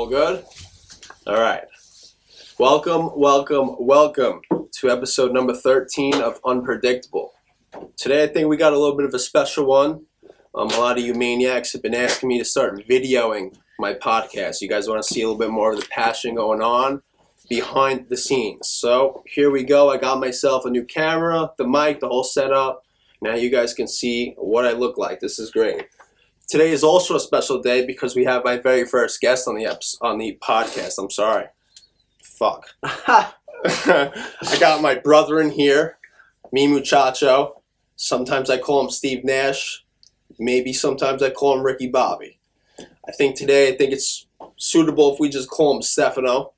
All good? All right. Welcome to episode number 13 of Unpredictable. Today I think we got a little bit of a special one. A lot of you maniacs have been asking me to start videoing my podcast. You guys want to see a little bit more of the passion going on behind the scenes. So here we go. I got myself a new camera, the mic, the whole setup. Now you guys can see what I look like. This is great. Today is also a special day because we have my very first guest on the podcast. I'm sorry. Fuck. I got my brother in here, mi muchacho. Sometimes I call him Steve Nash. Maybe sometimes I call him Ricky Bobby. I think it's suitable if we just call him Stefano.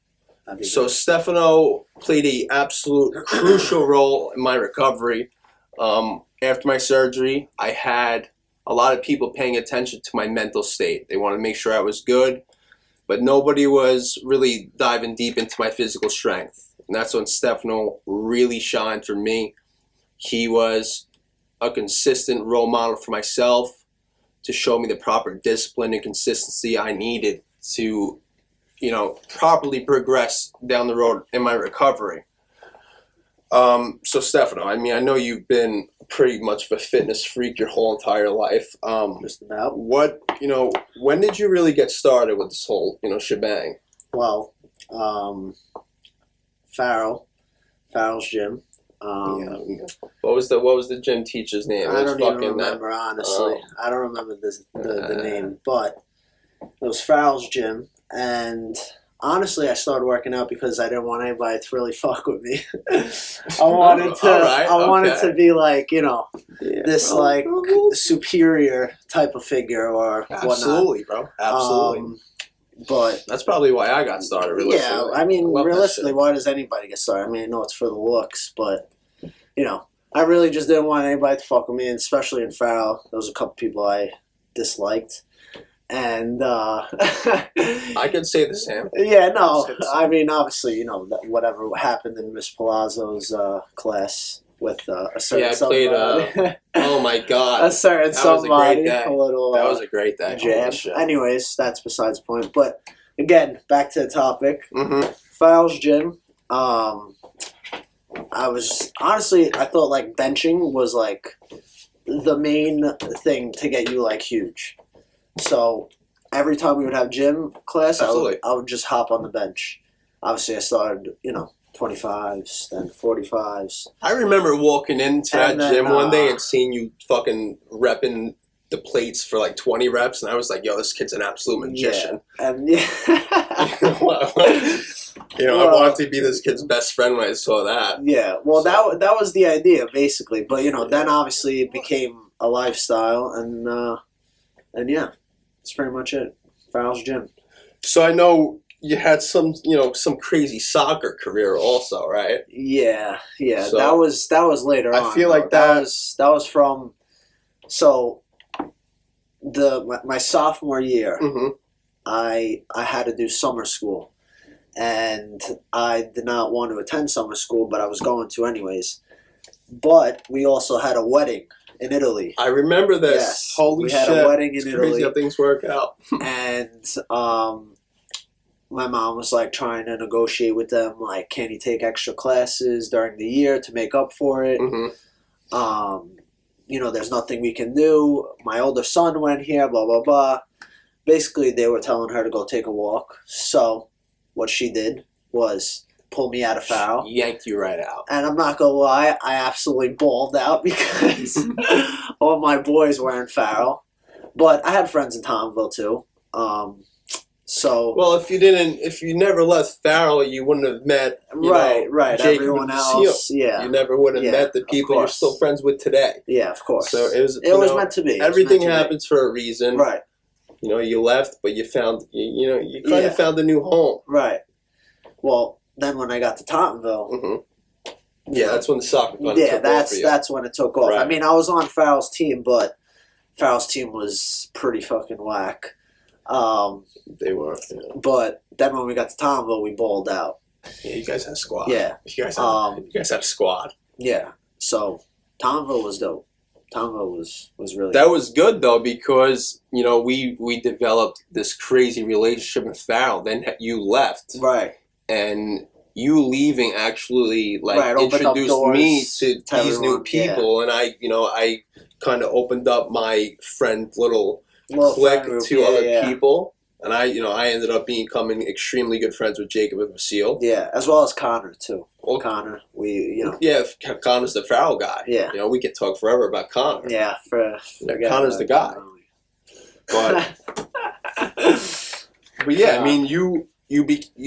So Stefano played an absolute crucial role in my recovery. After my surgery, I had a lot of people paying attention to my mental state. They wanted to make sure I was good, but nobody was really diving deep into my physical strength. And that's when Stefano really shined for me. He was a consistent role model for myself to show me the proper discipline and consistency I needed to, properly progress down the road in my recovery. So Stefano, I know you've been pretty much of a fitness freak your whole entire life. Just about. When did you really get started with this whole, shebang? Well, Farrell's gym. What was the gym teacher's name? I don't even remember, honestly. I don't remember the name, but it was Farrell's gym, and honestly, I started working out because I didn't want anybody to really fuck with me. I wanted to be like, superior type of figure or whatnot. Absolutely, bro. Absolutely. But that's probably why I got started. Yeah, realistically, why does anybody get started? I know it's for the looks, but I really just didn't want anybody to fuck with me, and especially in Farrell. There was a couple people I disliked. And I could say the same. Yeah, no. Obviously, whatever happened in Miss Palazzo's class with a certain somebody. Oh my God, a certain somebody. That was a great day. Jam. Anyways, that's besides the point. But again, back to the topic. Mm-hmm. Farrell's gym. I thought like benching was like the main thing to get you like huge. So every time we would have gym class, I would just hop on the bench. Obviously, I started, 25s, then 45s. I remember walking into that gym one day and seeing you fucking repping the plates for like 20 reps, and I was like, yo, this kid's an absolute magician. Yeah. And I wanted to be this kid's best friend when I saw that. Yeah, well, so. that was the idea, basically. But, then obviously it became a lifestyle, and yeah. That's pretty much it. Farrell's gym. So I know you had some crazy soccer career also, right? Yeah. So that was later on. I feel like that was from my sophomore year. Mm-hmm. I had to do summer school, and I did not want to attend summer school, but I was going to anyways. But we also had a wedding in Italy. I remember this. Yes. Holy shit. We had a wedding in Italy. Crazy how things work out. And my mom was like trying to negotiate with them, like, can you take extra classes during the year to make up for it? Mm-hmm. There's nothing we can do. My older son went here, blah, blah, blah. Basically, they were telling her to go take a walk. So what she did was pull me out of Farrell. Yanked you right out. And I'm not going to lie, I absolutely bawled out because all my boys were in Farrell. But I had friends in Tomville too. Well, if you never left Farrell, you wouldn't have met right. Jake everyone else. Yeah. You never would have met the people you're still friends with today. Yeah, of course. So it was meant to be. Everything happens for a reason. Right. You left, but you found you kind of found a new home. Right. Well, then when I got to Tottenville, mm-hmm. Yeah, that's when the soccer took off for you. That's when it took off. Right. I was on Farrell's team, but Farrell's team was pretty fucking whack. They were. Yeah. But then when we got to Tottenville, we balled out. Yeah, you guys had a squad. Yeah. You guys had a squad. Yeah. So Tottenville was dope. Tombo was really That was good though, because we developed this crazy relationship with Farrell. Then you left, right, and you leaving actually right, introduced me to these everyone, new people, and I kind of opened up my friend little clique group, to other people, and I ended up becoming extremely good friends with Jacob and Vasile. Yeah, as well as Connor too. Well, Connor, Connor's the Farrell guy. Yeah, we could talk forever about Connor. Yeah, Connor's the guy. But yeah, I mean, you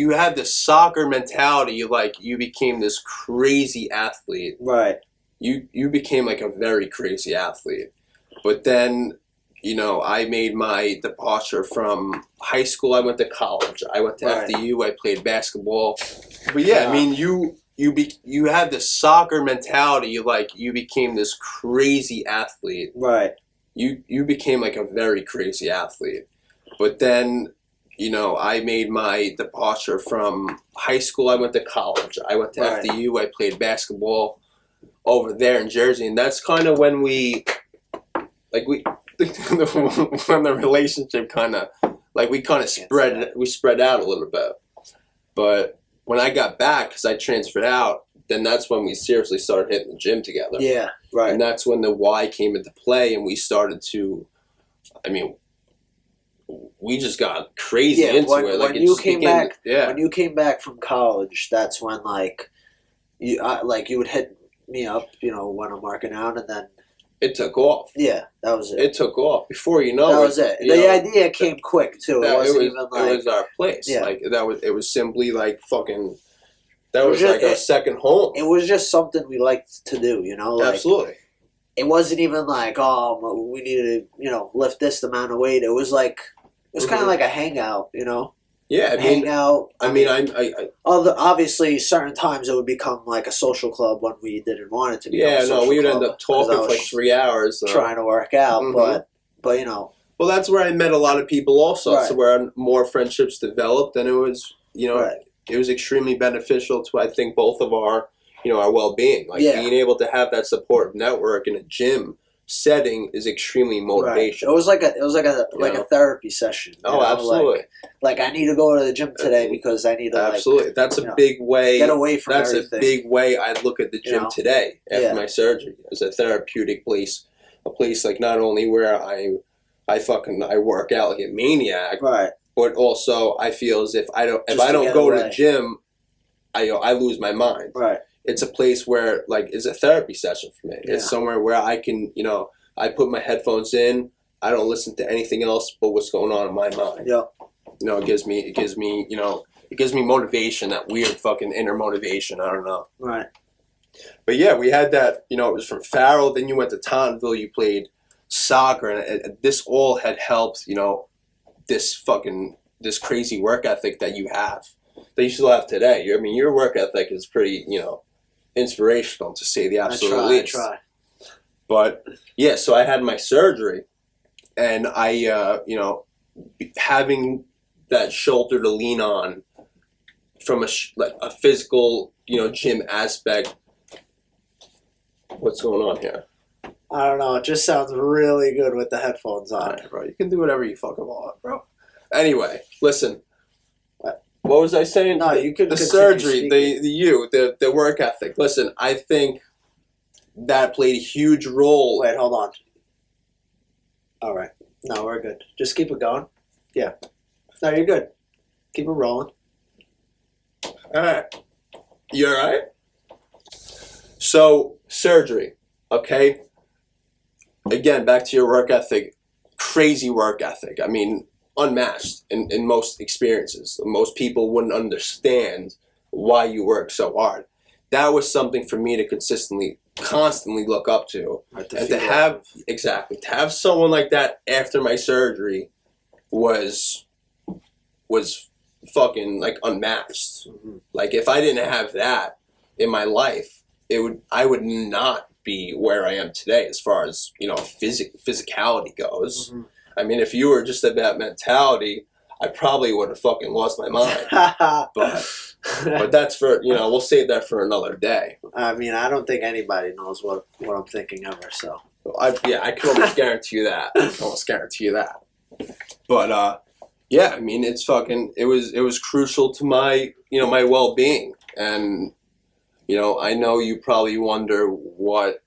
had this soccer mentality. Like, you became this crazy athlete. Right. You became like a very crazy athlete. But then, I made my departure from high school. I went to college. I went to FDU. I played basketball. But yeah, I mean, you had this soccer mentality. Like, you became this crazy athlete. Right. You became like a very crazy athlete. But then, I made my departure from high school. I went to college. I went to FDU. I played basketball over there in Jersey. And that's kind of when when the relationship spread out a little bit. But when I got back, because I transferred out, then that's when we seriously started hitting the gym together. Yeah, right. And that's when the why came into play, and we started to, we just got crazy into it. Like, when you came back from college, that's when you would hit me up, when I'm working out, and then it took off. Yeah, that was it. It took off. Before you know that was it. The idea came quick too. It was our place. Yeah. It was simply like fucking. That was like our second home. It was just something we liked to do, Absolutely. It wasn't even like, we needed to, lift this amount of weight. It was like, kind of like a hangout, Yeah, hang out. Obviously, certain times it would become like a social club when we didn't want it to be. Yeah, no, we would end up talking for like 3 hours. Trying to work out, but Well, that's where I met a lot of people also. Right. So where more friendships developed, and it was, it was extremely beneficial to, I think, both of our, our well-being. Like, being able to have that support network in a gym setting is extremely motivational. Right. It was like a therapy session. Oh, absolutely. Like I need to go to the gym today because I need to. Absolutely, that's a big way. Get away from everything. That's a big way I look at the gym today after my surgery, as a therapeutic place. A place like not only where I work out like a maniac, right? But also I feel as if I don't go to the gym, I lose my mind. Right. It's a place where it's a therapy session for me. Yeah. It's somewhere where I can, I put my headphones in. I don't listen to anything else but what's going on in my mind. Yeah. It gives me motivation, that weird fucking inner motivation. I don't know. Right. But yeah, we had that, it was from Farrell, then you went to Tauntonville, you played soccer, and this all had helped, this crazy work ethic that you have, that you still have today. Your work ethic is pretty, inspirational, to say the absolute least. I try. But yeah, so I had my surgery, and I, having that shoulder to lean on from a physical, gym aspect. What's going on here? I don't know. It just sounds really good with the headphones on. Right, bro. You can do whatever you fucking want, bro. Anyway, listen. What was I saying? No, you could. The surgery, the work ethic. Listen, I think that played a huge role. Wait, hold on. All right. No, we're good. Just keep it going. Yeah. No, you're good. Keep it rolling. All right. You all right? So, surgery, okay? Again, back to your work ethic. Crazy work ethic. Unmatched in most experiences. Most people wouldn't understand why you work so hard. That was something for me to constantly look up to. Right, and to have someone like that after my surgery was fucking unmatched. Mm-hmm. If I didn't have that in my life, I would not be where I am today as far as, physicality goes. Mm-hmm. If you were just about mentality, I probably would have fucking lost my mind. But that's for, we'll save that for another day. I don't think anybody knows what I'm thinking ever, so. I can almost guarantee you that. But yeah, I mean, it's fucking. It was crucial to my my well-being, and I know you probably wonder what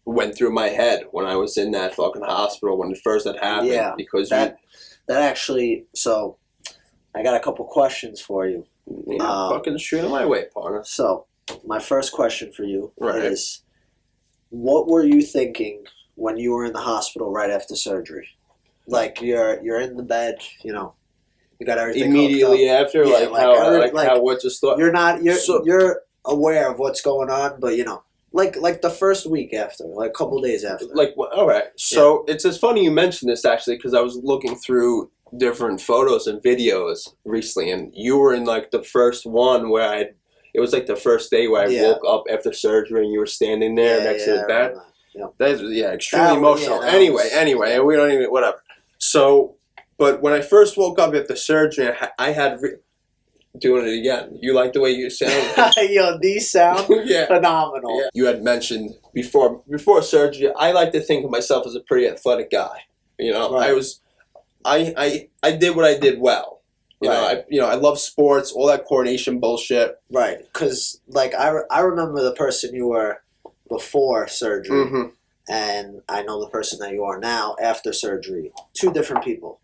went through my head when I was in that fucking hospital when it first had happened. Yeah, because that actually. So, I got a couple questions for you. Fucking shoot my way, partner. So, my first question for you Right. is, what were you thinking when you were in the hospital right after surgery? Like you're in the bed, you got everything Immediately after, Yeah, what just thought. You're aware of what's going on, but like the first week after, like a couple days after. All right. So it's funny you mentioned this actually because I was looking through different photos and videos recently, and you were in like the first one where it was like the first day where I woke up after surgery and you were standing there next to the bed. That's extremely emotional. Anyway, we don't even whatever. So, but when I first woke up after surgery, I had doing it again. You like the way you sound? Yo, these sound phenomenal. Yeah. You had mentioned before surgery. I like to think of myself as a pretty athletic guy. Right. I did what I did well. I love sports, all that coordination bullshit. Right, because I remember the person you were before surgery, Mm-hmm. and I know the person that you are now after surgery. Two different people.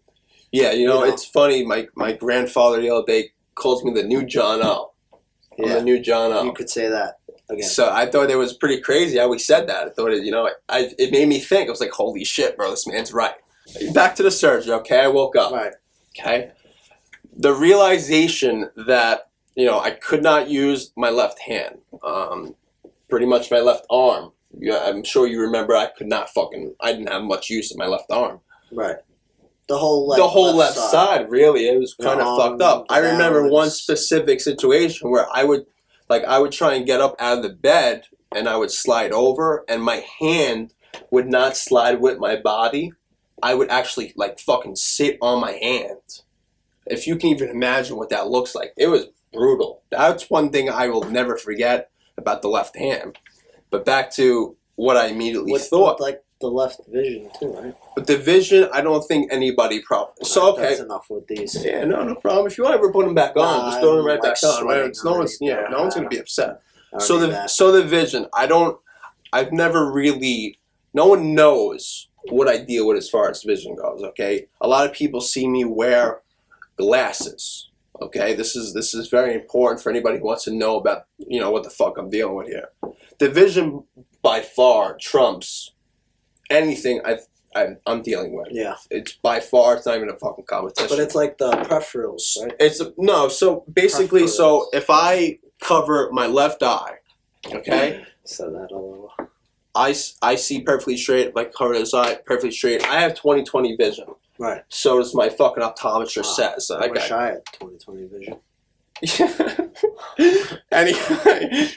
Yeah, it's funny. My grandfather the other day calls me the new JohnO. I'm the new JohnO. You could say that again. So I thought it was pretty crazy how we said that. I thought it made me think. I was like, holy shit, bro, this man's right. Back to the surgery, okay? I woke up. Right. Okay? The realization that, I could not use my left hand. Pretty much my left arm. Yeah, I'm sure you remember I didn't have much use of my left arm. Right. The whole left side, really. It was kind of fucked up. I remember one specific situation where I would try and get up out of the bed and I would slide over and my hand would not slide with my body. I would actually fucking sit on my hand. If you can even imagine what that looks like. It was brutal. That's one thing I will never forget about the left hand. But back to what I immediately thought. Like the left vision too, right? But the vision, I don't think anybody probably. So okay, that's enough with these. Yeah, no problem. If you ever put them back on, just throw them right back on. Right? No one's gonna be upset. So the vision, I've never really. No one knows what I deal with as far as vision goes. Okay, a lot of people see me wear glasses. Okay, this is very important for anybody who wants to know about what the fuck I'm dealing with here. The vision by far trumps anything I'm dealing with. Yeah, it's by far. It's not even a fucking competition. But it's like the peripherals, right? So basically, peripherals. So if I cover my left eye, okay, so that a little. I see perfectly straight. If I cover this eye perfectly straight, I have 20/20 vision. Right. So does my fucking optometrist says. I wish I had 20/20 vision. Anyway,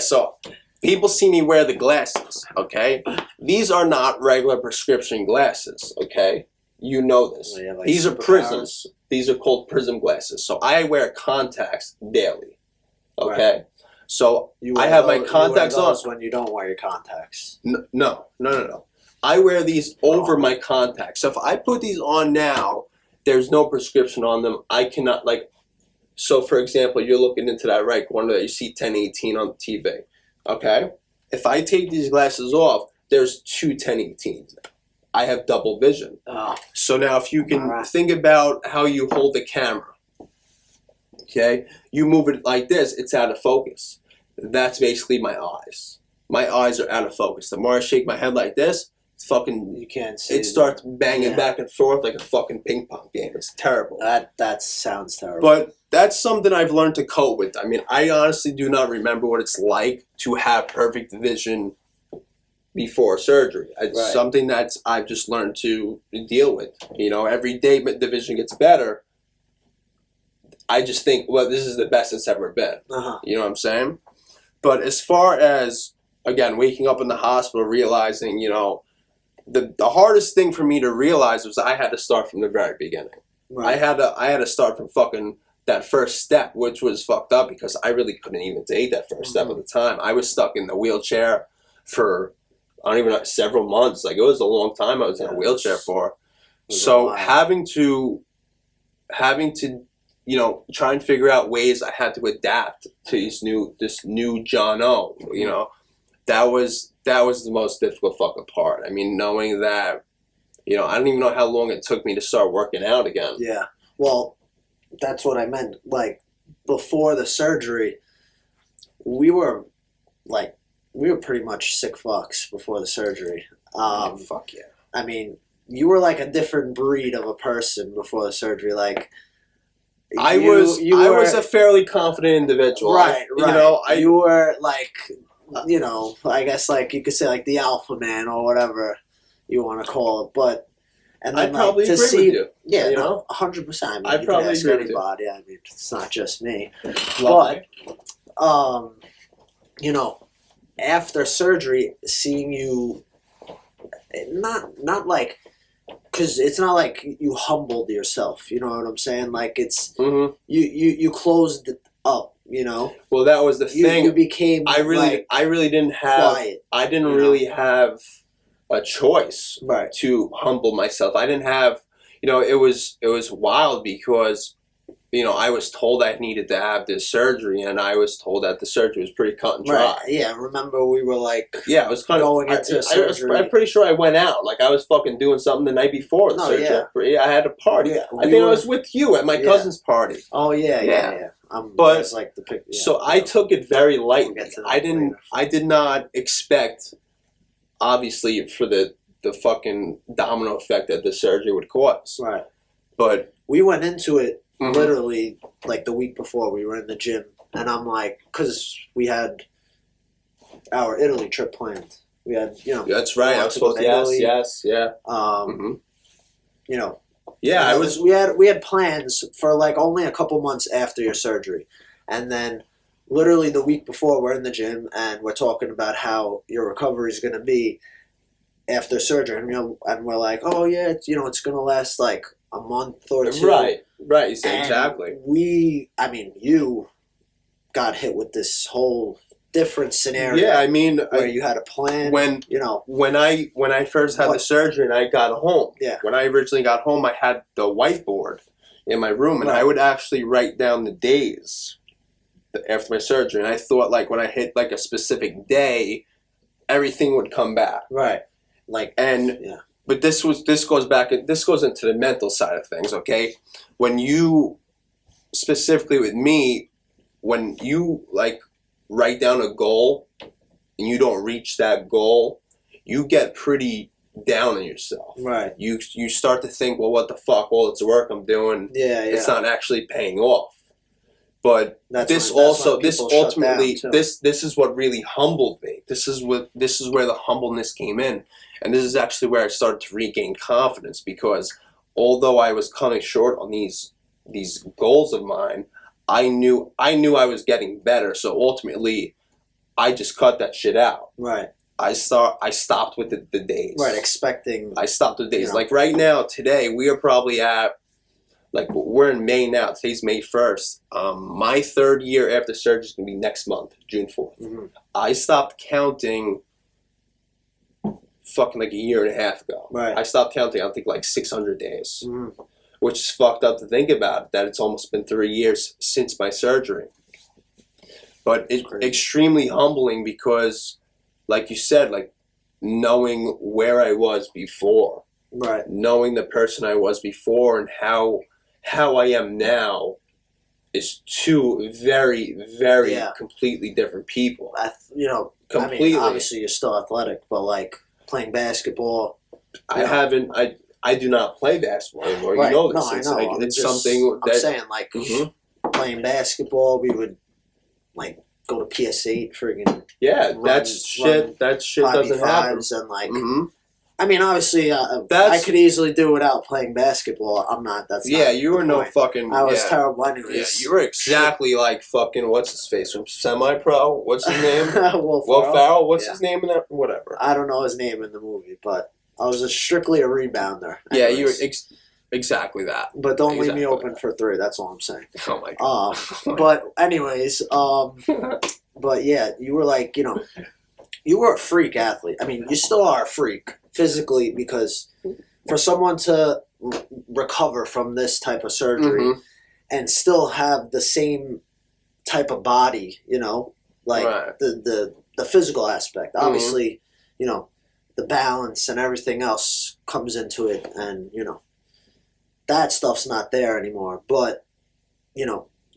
so people see me wear the glasses, okay? These are not regular prescription glasses, okay? You know this. Well, these are prisms. These are called prism glasses. So I wear contacts daily, okay? Right. So I have my contacts on. When you don't wear your contacts. No. I wear these over my contacts. So if I put these on now, there's no prescription on them. I cannot So for example, you're looking into that right corner that you see 10/18 on the TV. Okay? If I take these glasses off, there's two 10/18s now. I have double vision. Oh. So now if you can think about how you hold the camera. Okay? You move it like this, it's out of focus. That's basically my eyes. My eyes are out of focus. The more I shake my head like this, fucking you can't see it starts banging back and forth like a fucking ping pong game. It's terrible. That sounds terrible. But that's something I've learned to cope with. I mean, I honestly do not remember what it's like to have perfect vision before surgery. It's something that I've just learned to deal with. Every day the vision gets better. I just think, well, this is the best it's ever been. You know what I'm saying? But as far as, again, waking up in the hospital, realizing, the hardest thing for me to realize was I had to start from the very beginning. Right. I had to start from fucking that first step, which was fucked up because I really couldn't even take that first step at the time. I was stuck in the wheelchair for I don't even know, several months. Like, it was a long time I was in a wheelchair for. So having to, you know, try and figure out ways I had to adapt to this new JohnO, you know, that was the most difficult fucking part. I mean, knowing that, you know, I don't even know how long it took me to start working out again. Yeah. Well, that's what I meant. Like, before the surgery, we were pretty much sick fucks before the surgery. Fuck yeah. I mean, you were like a different breed of a person before the surgery. Like, I was a fairly confident individual. Right, right. You know, you were like, you know, I guess like you could say like the alpha man or whatever you want to call it. But and then I probably agree with you. Yeah, you know, 100%. I mean, I probably agree with anybody. I mean, it's not just me. Lovely. But you know, after surgery, seeing you, not like, because it's not like you humbled yourself. You know what I'm saying? Like, it's you closed it up. You know. Well, that was the thing. You became. I really didn't have. Quiet, I didn't really have a choice to humble myself. I didn't have. You know, it was wild because, you know, I was told I needed to have this surgery, and I was told that the surgery was pretty cut and dry. Right. Yeah, remember we were like, yeah, I was kind going into surgery. I'm pretty sure I went out. Like, I was fucking doing something the night before the surgery. Yeah. I had a party. Yeah, I think I was with you at my cousin's party. Oh yeah. But like the so I took it very lightly. I did not expect, obviously, for the fucking domino effect that the surgery would cause. Right. But we went into it literally like the week before. We were in the gym, and I'm like, because we had our Italy trip planned. We had, you know. That's right. I was supposed to. Yes. Yeah. You know. Yeah, I was. We had plans for like only a couple months after your surgery, and then literally the week before we're in the gym and we're talking about how your recovery is going to be after surgery, and, you know, and we're like, oh yeah, it's going to last like a month or two. Right. You said exactly. You got hit with this whole different scenario. Yeah, I mean, where you had a plan. When I first had the surgery and I got home. Yeah. When I originally got home, I had the whiteboard in my room, and I would actually write down the days after my surgery. And I thought, like, when I hit like a specific day, everything would come back. Right. But this goes into the mental side of things. Okay, when you, specifically with me, when you like write down a goal and you don't reach that goal, you get pretty down on yourself. Right. You start to think, well, what the fuck? All it's work I'm doing. Yeah. It's not actually paying off. But this is what really humbled me. This is where the humbleness came in, and this is actually where I started to regain confidence, because although I was coming short on these goals of mine, I knew I was getting better. So ultimately, I just cut that shit out. Right. I stopped with the days. Right. Expecting. I stopped with days. Like right now, today, we are probably at. Like, we're in May now. Today's May 1st. My third year after surgery is going to be next month, June 4th. I stopped counting fucking like a year and a half ago. Right. I stopped counting, I think, like 600 days. Which is fucked up to think about, that it's almost been 3 years since my surgery. But it's extremely humbling because, like you said, like, knowing where I was before. Right. Knowing the person I was before and how I am now is two very, very completely different people. Completely. I mean, obviously you're still athletic, but like playing basketball. I do not play basketball anymore. Right. You know this. No, I know. Like, it's something that I'm saying, like, playing basketball, we would like go to PS8 friggin'. Yeah, that shit doesn't happen. And like. I mean, obviously, I could easily do without playing basketball. I'm not. That's not you were no fucking. I was terrible anyways. Yeah, you were exactly like fucking what's his face from Semi-Pro. What's his name? Will Ferrell. What's his name in that? Whatever. I don't know his name in the movie, but I was strictly a rebounder. Anyways. Yeah, you were exactly that. But don't leave me open for three. That's all I'm saying. Oh my god. But anyways, but yeah, you were like, you were a freak athlete. I mean, you still are a freak physically, because for someone to recover from this type of surgery and still have the same type of body, like the physical aspect, obviously, the balance and everything else comes into it, and that stuff's not there anymore. But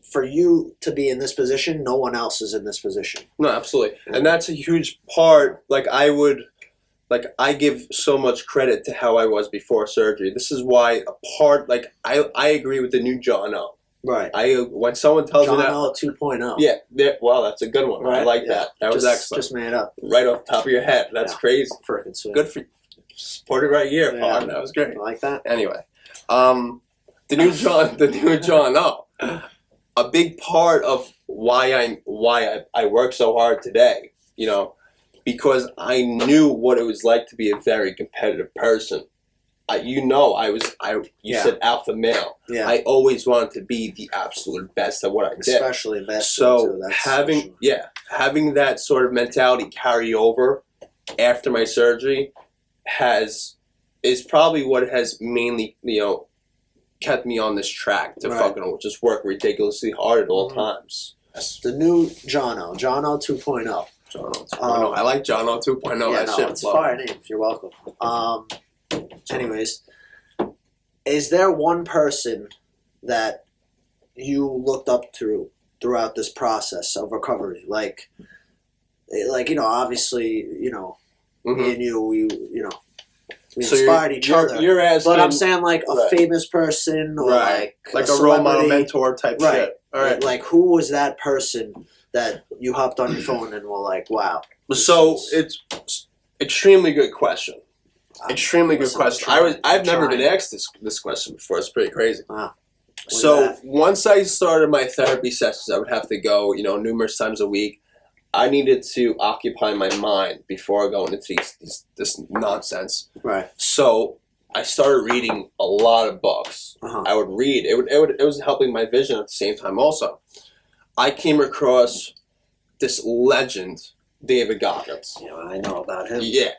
for you to be in this position, no one else is in this position. No, absolutely. And that's a huge part. I give so much credit to how I was before surgery. This is why I agree with the new JohnO. Right. When someone tells me that JohnO 2.0. Yeah, well, that's a good one. Right? I like that. That was excellent. Just made up. Right off the top of your head. That's crazy. Freaking sweet. Good for you. Supported right here, Paul. That was great. You like that? Anyway, the new JohnO. A big part of why I work so hard today, because I knew what it was like to be a very competitive person. You said alpha male. Yeah. I always wanted to be the absolute best at what I did. Especially in basketball. So having that sort of mentality carry over after my surgery is probably what has mainly, kept me on this track to fucking just work ridiculously hard at all times. That's the new JohnO 2.0. JohnO 2.0. I like JohnO 2.0. Yeah, that shit it's a fire name. You're welcome. Anyways, is there one person that you looked up to throughout this process of recovery? Like obviously, me and you, we inspired each other. You're asking, but I'm saying like a famous person or like a role model, mentor type shit. All right. Like who was that person that you hopped on your phone and were like, wow? It's extremely good question. Extremely good question. I've never been asked this question before. It's pretty crazy. So once I started my therapy sessions, I would have to go, numerous times a week. I needed to occupy my mind before going into this nonsense. Right. So I started reading a lot of books. I would read. It was helping my vision at the same time. Also, I came across this legend, David Goggins. Yeah, I know about him. Yeah.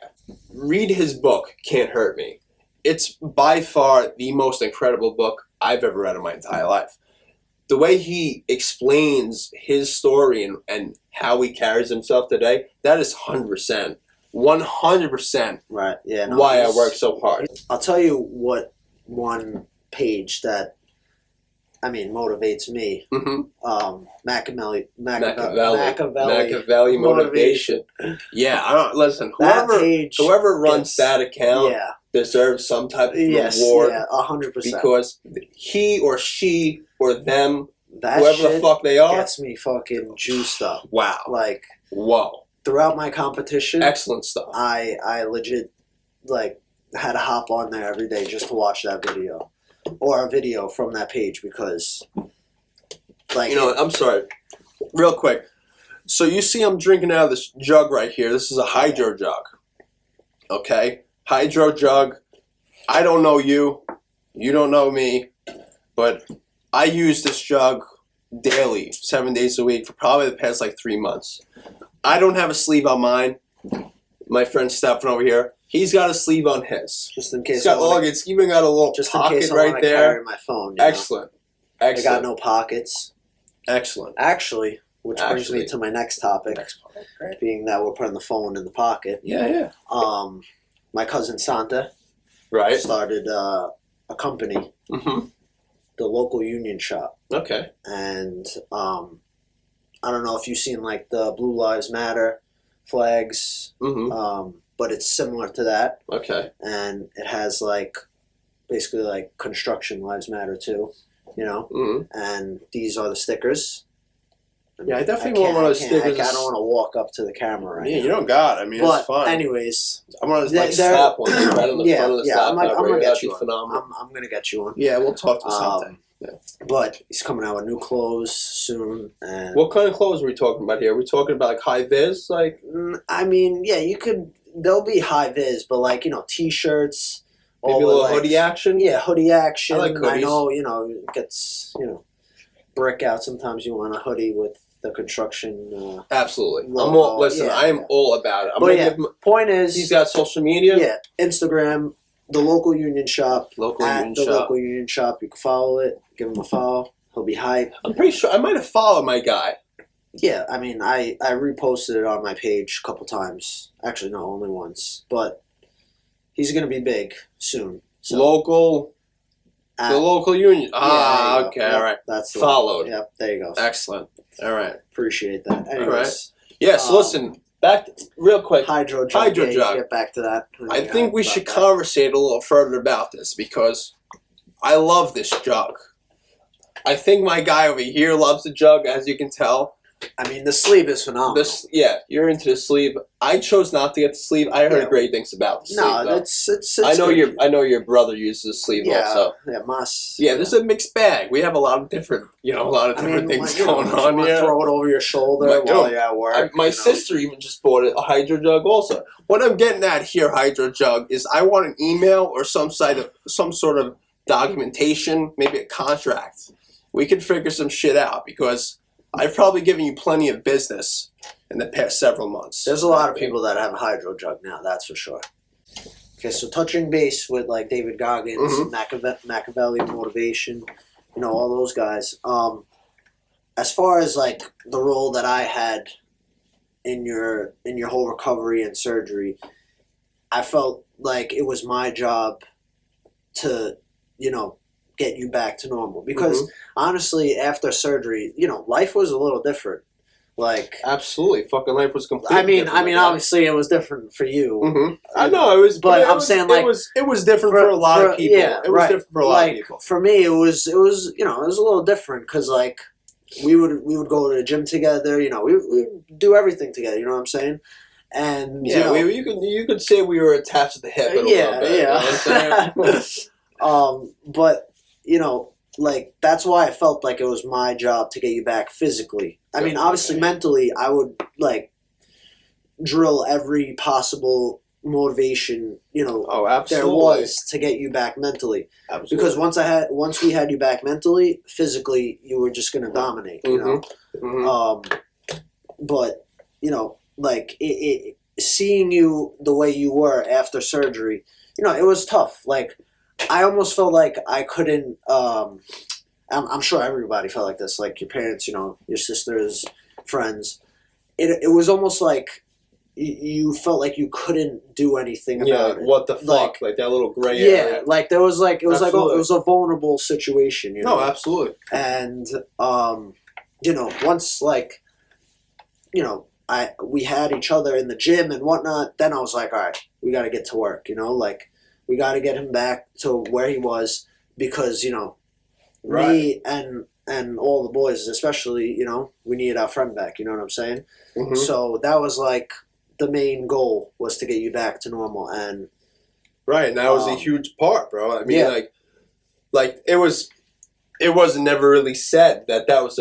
Read his book, Can't Hurt Me. It's by far the most incredible book I've ever read in my entire life. The way he explains his story and how he carries himself today, that is 100%. 100% right. Yeah, why I work so hard. I'll tell you what one page that motivates me. Machiavelli Motivation. Yeah, listen. Whoever runs that account deserves some type of reward. Yeah, 100%. Because he or she or them, that whoever the fuck they are, gets me fucking juiced up. Wow. Whoa. Throughout my competition, excellent stuff. I legit had to hop on there every day just to watch that video or a video from that page, because I'm sorry, real quick. So you see I'm drinking out of this jug right here. This is a hydro jug. Okay? Hydro jug. I don't know you. You don't know me. But I use this jug daily, 7 days a week for probably the past 3 months. I don't have a sleeve on mine. My friend Stefano over here, he's got a sleeve on his. Just in case. It's even got a little pocket right there. Carry my phone. Excellent. I got no pockets. Excellent. Actually, which brings me to my next topic. Being that we're putting the phone in the pocket. Yeah. My cousin Santa started a company, the local union shop. Okay. And I don't know if you've seen the Blue Lives Matter flags, but it's similar to that. Okay. And it has basically construction lives matter too, and these are the stickers. I definitely want one of those stickers. I don't want to walk up to the camera right now. You don't got it. It's fine. Anyways, I'm going to slap one right on the front of the slap. I'm going to get you phenomenal. I'm going to get you one. Yeah, we'll talk to something. But he's coming out with new clothes soon. And what kind of clothes are we talking about here? Are we talking about high vis? You could. They'll be high vis, but T-shirts. Maybe a little hoodie action. Yeah, hoodie action. I like hoodies. I know. It gets brick out. Sometimes you want a hoodie with the construction. Absolutely. Logo. I am all about it. Point is, he's got social media. Yeah, Instagram, the local union shop. Local union shop. You can follow it. Give him a follow. He'll be hype. I'm pretty sure I might have followed my guy. Yeah, I mean, I reposted it on my page a couple times. Actually, no, only once. But he's going to be big soon. So. The local union. Okay, yep, all right. That's followed. Yep, there you go. Excellent. All right. Appreciate that. Anyways, all right. Yes, listen, back real quick. Hydro jug. Get back to that. I think we should conversate a little further about this because I love this jug. I think my guy over here loves the jug, as you can tell. I mean, the sleeve is phenomenal. You're into the sleeve. I chose not to get the sleeve. I heard great things about the sleeve. No, it's I know your brother uses the sleeve also. Yeah, this is a mixed bag. We have a lot of different, things going on here. Throw it over your shoulder while you're at work. My sister even just bought a hydro jug also. What I'm getting at here, hydro jug, is I want an email or some sort of documentation, maybe a contract. We could figure some shit out because I've probably given you plenty of business in the past several months. There's a lot of people that have a hydro jug now, that's for sure. Okay, so touching base with like David Goggins, Machiavelli Motivation, all those guys. As far as like the role that I had in your whole recovery and surgery, I felt like it was my job to, get you back to normal. Because honestly, after surgery, life was a little different. Like absolutely, fucking life was completely different. I mean, obviously it was different for you. I know it was, but I'm saying like it was different for a lot of people. Yeah, it was different for a lot of people. For me, it was it was a little different because like we would go to the gym together. We would do everything together. You know what I'm saying? And you could say we were attached to the hip. A little bit, yeah. But like that's why I felt like it was my job to get you back physically. I mean, obviously, mentally, I would like drill every possible motivation there was to get you back mentally. Absolutely. Because once we had you back mentally, physically, you were just going to dominate. But like seeing you the way you were after surgery, it was tough. Like I almost felt like I couldn't. I'm sure everybody felt like this. Like your parents, your sisters, friends. It was almost like you felt like you couldn't do anything about it. What the fuck? Like that little gray area. Yeah, like there was like it was absolutely. Like it was a vulnerable situation. No, absolutely. And once like we had each other in the gym and whatnot. Then I was like, all right, we got to get to work. Like we got to get him back to where he was because me and all the boys, especially, we needed our friend back. You know what I'm saying? So that was like the main goal was to get you back to normal, and and that was a huge part, bro. I mean, like it wasn't never really said that was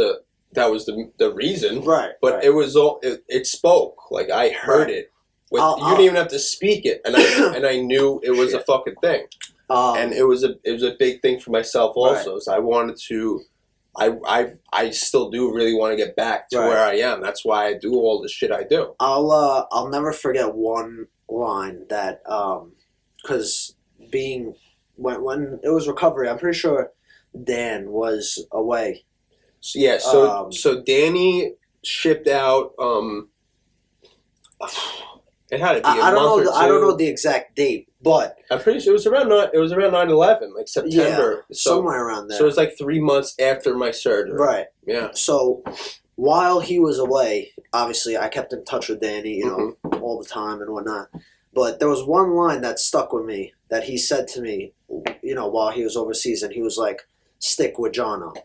the reason, right? But it was all it spoke. Like I heard it. You didn't even have to speak it, and I knew it was a fucking thing. And it was a big thing for myself also. Right. So I wanted to, I still do really want to get back to where I am. That's why I do all the shit I do. I'll never forget one line that because when it was recovery, I'm pretty sure Dan was away. So so Danny shipped out. It had to be a month or two. I don't know the exact date, but I'm pretty sure it was around 9/11, like September, somewhere around there. So it was like 3 months after my surgery. Right. Yeah. So while he was away, obviously I kept in touch with Danny, all the time and whatnot. But there was one line that stuck with me that he said to me, while he was overseas, and he was like, "Stick with JohnO."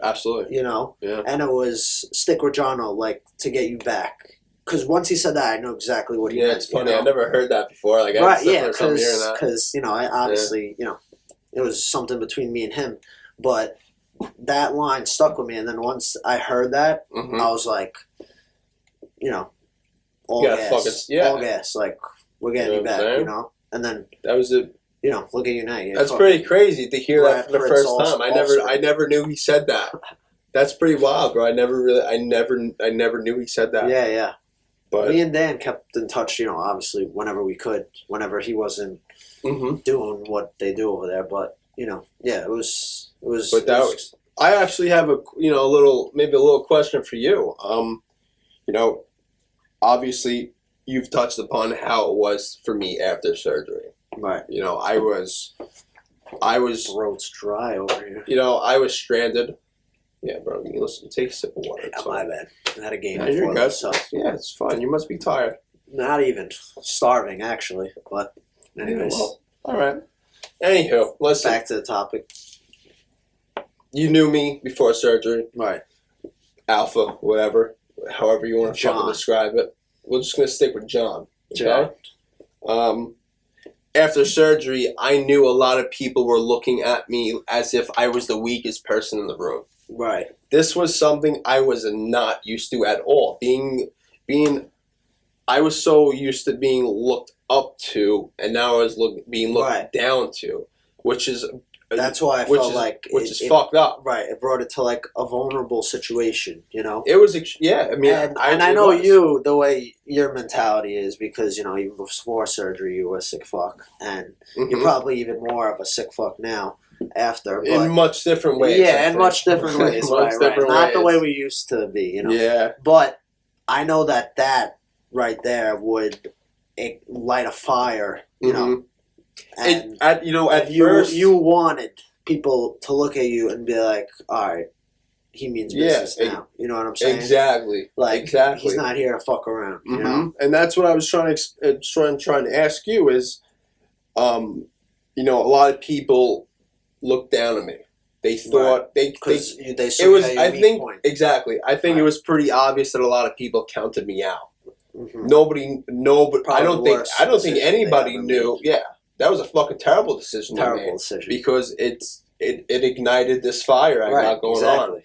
Absolutely. Yeah. And it was stick with JohnO, like to get you back. Because once he said that, I know exactly what he meant. Yeah, it's funny. I never heard that before. Like, because I obviously, it was something between me and him. But that line stuck with me, and then once I heard that, I was like, all gas. Like, we're getting you back, And then that was it. Look at you now. That's pretty crazy to hear that for the first time. I never knew he said that. That's pretty wild, bro. I never knew he said that. Yeah. But me and Dan kept in touch, obviously whenever we could, whenever he wasn't doing what they do over there. But it was. But I actually have a little question for you. Obviously you've touched upon how it was for me after surgery. Right. I was. Throat's dry over here. I was stranded. Yeah, bro. Listen, take a sip of water. Yeah, my bad. I had a game before that, so. Yeah, it's fine. You must be tired. Not even. Starving, actually. But anyways. Well, all right. Anywho, listen. Back to the topic. You knew me before surgery. Right. Alpha, whatever. However you want to fucking describe it. We're just going to stick with John. Okay? John. After surgery, I knew a lot of people were looking at me as if I was the weakest person in the room. Right. This was something I was not used to at all. I was so used to being looked up to, and now I was being looked down to, which is that's why I felt like it's fucked up. Right. It brought it to like a vulnerable situation. It was I mean, and I know you the way your mentality is because even before surgery you were a sick fuck, and you're probably even more of a sick fuck now. After, but, in much different ways. Yeah, in much different ways. Not the way we used to be, Yeah. But I know that right there would light a fire, And at first you wanted people to look at you and be like, all right, he means business now. You know what I'm saying? Exactly. He's not here to fuck around. And that's what I was trying to ask you is, a lot of people look down at me. They thought they saw it was. I think exactly. I think it was pretty obvious that a lot of people counted me out. Nobody. I don't think anybody knew. Yeah, that was a fucking terrible decision. Terrible decision because it ignited this fire I got going on,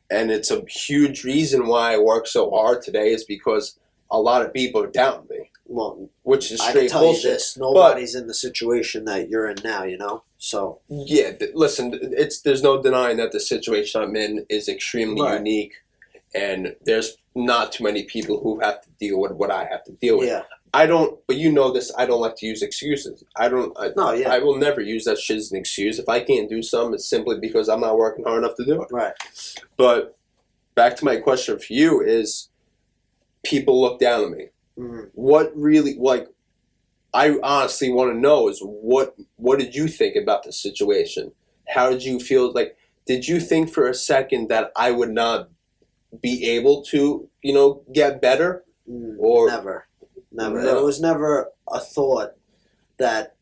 and it's a huge reason why I work so hard today is because a lot of people are down on me. Well, which is straight I can tell bullshit. You this: nobody's in the situation that you're in now. So yeah, listen, there's no denying that the situation I'm in is extremely unique, and there's not too many people who have to deal with what I have to deal with. Yeah. I don't, but this, I don't like to use excuses. I will never use that shit as an excuse. If I can't do something, it's simply because I'm not working hard enough to do it. Right. But back to my question for you is, people look down on me. What really, I honestly want to know is what did you think about the situation? How did you feel? Did you think for a second that I would not be able to, get better? Or never. No. It was never a thought that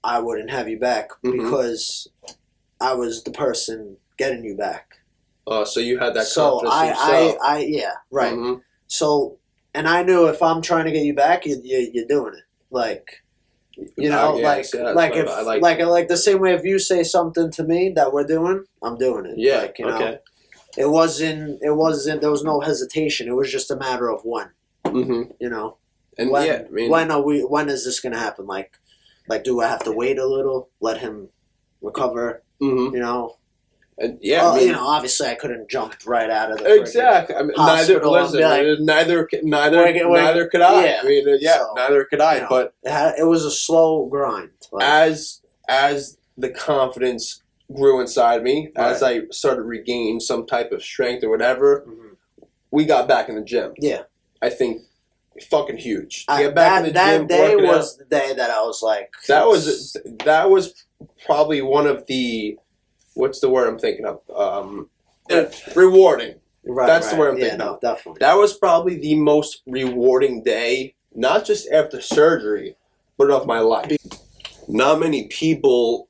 I wouldn't have you back because I was the person getting you back. So you had that confidence yourself. So, and I knew if I'm trying to get you back, you're doing it. Like the same way if you say something to me that we're doing, I'm doing it. Yeah. It wasn't, there was no hesitation. It was just a matter of when. And when is this going to happen? Like, do I have to wait a little, let him recover, And obviously I couldn't jump right out of the exactly. I mean, neither could I. Yeah. I mean, neither could I. But it was a slow grind. As the confidence grew inside me, as I started regaining some type of strength or whatever, we got back in the gym. Yeah, I think fucking huge. That day was the day that I was like, that was probably one of the. What's the word I'm thinking of? Rewarding. That's the word I'm thinking of. Definitely. That was probably the most rewarding day, not just after surgery, but of my life. Not many people,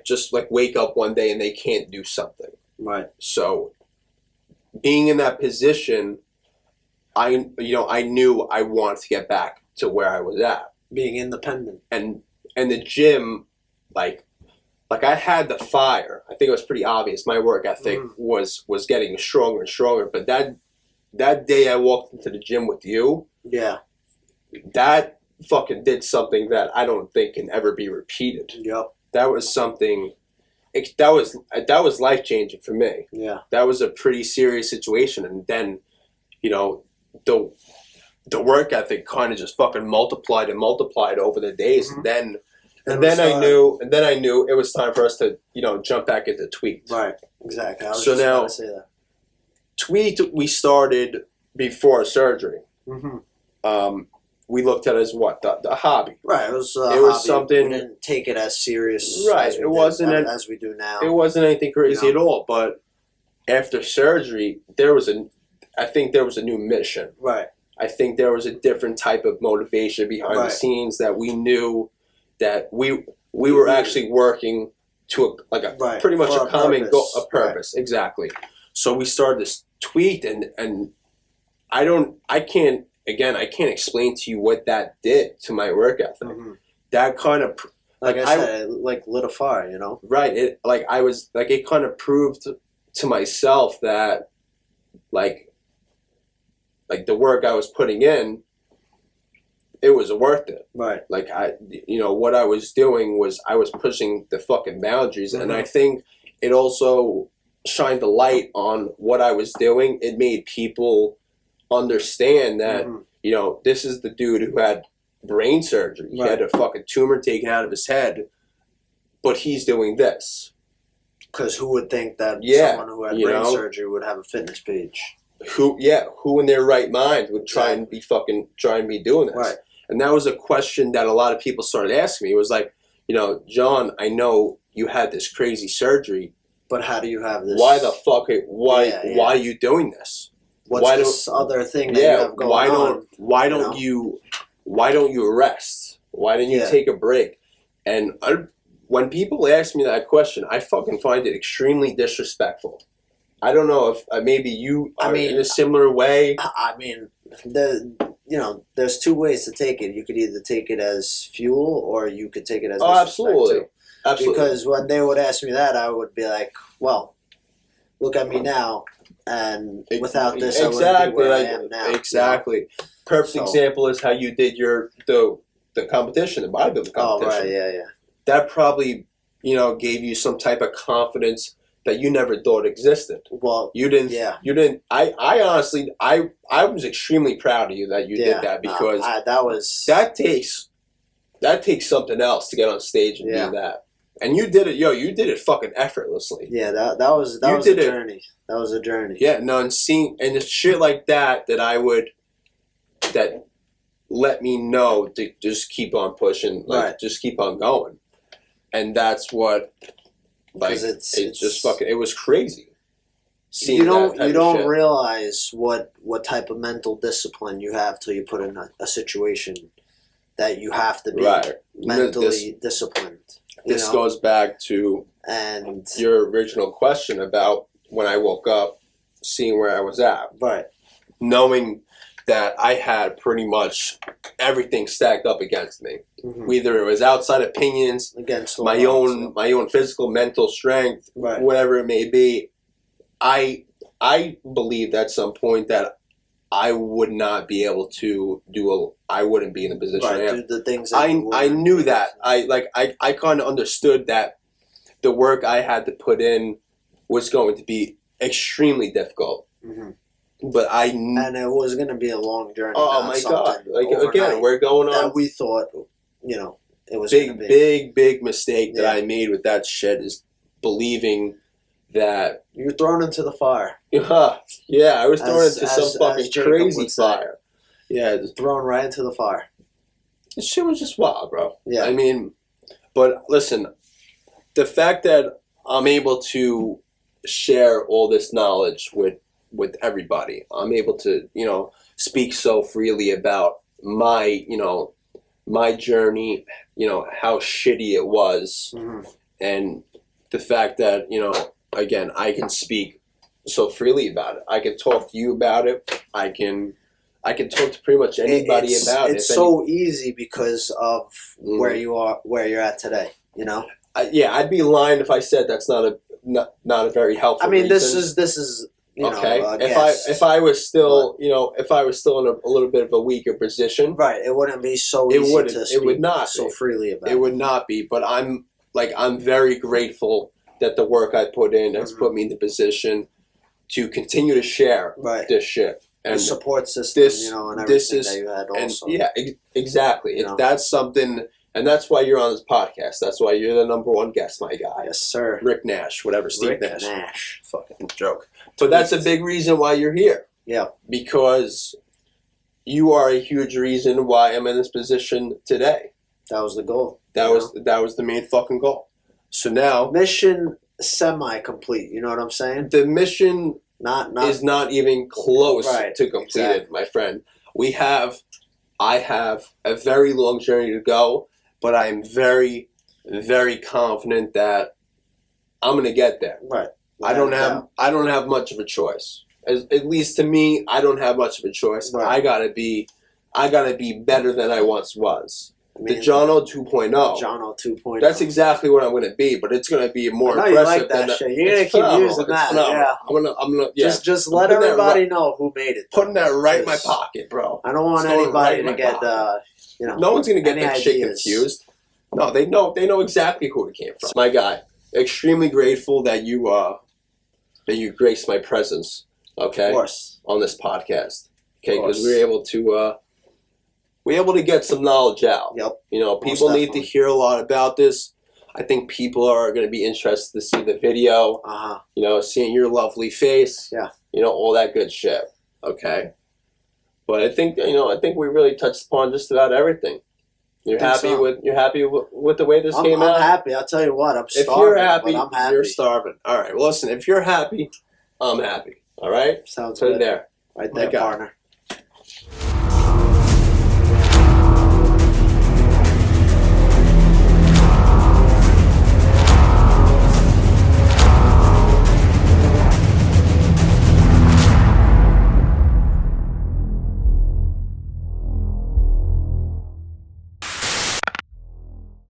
just wake up one day and they can't do something. Right. So, being in that position, I knew I wanted to get back to where I was at. Being independent. And the gym, I had the fire. I think it was pretty obvious. My work ethic was getting stronger and stronger. But that day I walked into the gym with you, that fucking did something that I don't think can ever be repeated. Yep. That was something that was life changing for me. Yeah. That was a pretty serious situation, and then, you know, the work ethic kind of just fucking multiplied and multiplied over the days, Mm-hmm. and then I knew it was time for us to, you know, jump back into Tweaked. Right. Exactly. I was So just now, about to say that. Tweaked we started before surgery. Mm-hmm. We looked at it as what the hobby. Right. It was. It was hobby. something. We didn't take it as serious. Right. As we It wasn't as we do now. It wasn't anything crazy at all. But after surgery, I think there was a new mission. Right. I think there was a different type of motivation behind the scenes that we knew that we were actually working to pretty much a common goal, a purpose. Right. Exactly. So we started this Tweaked, and I can't explain to you what that did to my work ethic. Mm-hmm. That kind of like I said, it, like lit a fire, you know. Right. It it kind of proved to myself that like the work I was putting in, it was worth it. Right. Like what I was doing was I was pushing the fucking boundaries, and I think it also shined the light on what I was doing. It made people understand that this is the dude who had brain surgery. He had a fucking tumor taken out of his head, but he's doing this. Because who would think that someone who had brain surgery would have a fitness page? Who in their right mind would try and be doing this? Right. And that was a question that a lot of people started asking me. It was like, John, I know you had this crazy surgery, but how do you have this? Why the fuck? Why are you doing this? What's this other thing that you have going on? Why don't you rest? Why don't you take a break? And when people ask me that question, I fucking find it extremely disrespectful. I don't know if maybe you are in a similar way. I mean, there's two ways to take it. You could either take it as fuel, or you could take it as absolutely. Too. Absolutely. Because when they would ask me that, I would be like, well, look at me now, and without this, I wouldn't be where I am now. Exactly. Perfect example is how you did the competition, the bodybuilding competition. Oh, right, yeah. That probably, gave you some type of confidence that you never thought existed. Well, you didn't. Yeah. You didn't. I honestly, I was extremely proud of you that you did that, because that takes something else to get on stage and do that. And you did it, you did it fucking effortlessly. Yeah, that was a journey. That was a journey. Yeah, no, and it's shit like that let me know to just keep on pushing, just keep on going. And that's what, it was crazy. You don't realize what type of mental discipline you have till you put in a situation that you have to be mentally disciplined. This goes back to your original question about when I woke up, seeing where I was at. Right. Knowing that I had pretty much everything stacked up against me. Mm-hmm. Whether it was outside opinions, against my own physical, mental strength, whatever it may be. I believed at some point that I would not be able to I wouldn't be in the position I am. Do the things I knew that. I kind of understood that the work I had to put in was going to be extremely difficult. Mm-hmm. But and it was going to be a long journey. Oh my God! Again, we're going on. That we thought, it was big mistake that I made with that shit is believing that you're thrown into the fire. Yeah, I was thrown into some fucking crazy fire. Yeah, thrown right into the fire. This shit was just wild, bro. Yeah, I mean, but listen, the fact that I'm able to share all this knowledge with everybody, I'm able to speak so freely about my journey, how shitty it was, and the fact that again, I can speak so freely about it. I can talk to you about it. I can talk to pretty much anybody about it. It's so easy because of where you're at today. I'd be lying if I said that's not a very helpful. I mean, reason. this is okay. If I was still in a little bit of a weaker position, right? It wouldn't be so easy to speak it would not so freely about. It would not be. But I'm very grateful that the work I put in has put me in the position to continue to share this shit. And the support system, and everything that you had also. Exactly. If that's something, and that's why you're on this podcast. That's why you're the number one guest, my guy. Yes, sir. Rick Nash, whatever, Steve Rick Nash. Fucking joke. But that's a big reason why you're here. Yeah. Because you are a huge reason why I'm in this position today. That was the goal. That was the main fucking goal. So now mission semi-complete. You know what I'm saying? The mission is not even close to completed, my friend. I have a very long journey to go, but I am very, very confident that I'm gonna get there. Right. I don't have much of a choice. At least to me, I don't have much of a choice. Right. I gotta be better than I once was. The JohnO 2.0. JohnO 2.0. That's exactly what I'm going to be, but it's going to be more impressive. You like that shit. You're going to keep using that. Yeah. I'm gonna. Just let everybody know who made it. Putting that right in my pocket, bro. I don't want anybody to get, No one's going to get that shit confused. No, they know exactly who it came from. My guy, extremely grateful that you graced my presence. Okay. Of course. On this podcast. Okay, because we were able to get some knowledge out. Yep. People need to hear a lot about this. I think people are going to be interested to see the video. Seeing your lovely face. Yeah. All that good shit. Okay. But I think we really touched upon just about everything. You're happy with the way this came out? I'm happy. I'll tell you what. I'm starving. If you're happy, but I'm happy. You're starving. All right. Well, listen. If you're happy, I'm happy. All right. Sounds Put good. it there. Right there, partner.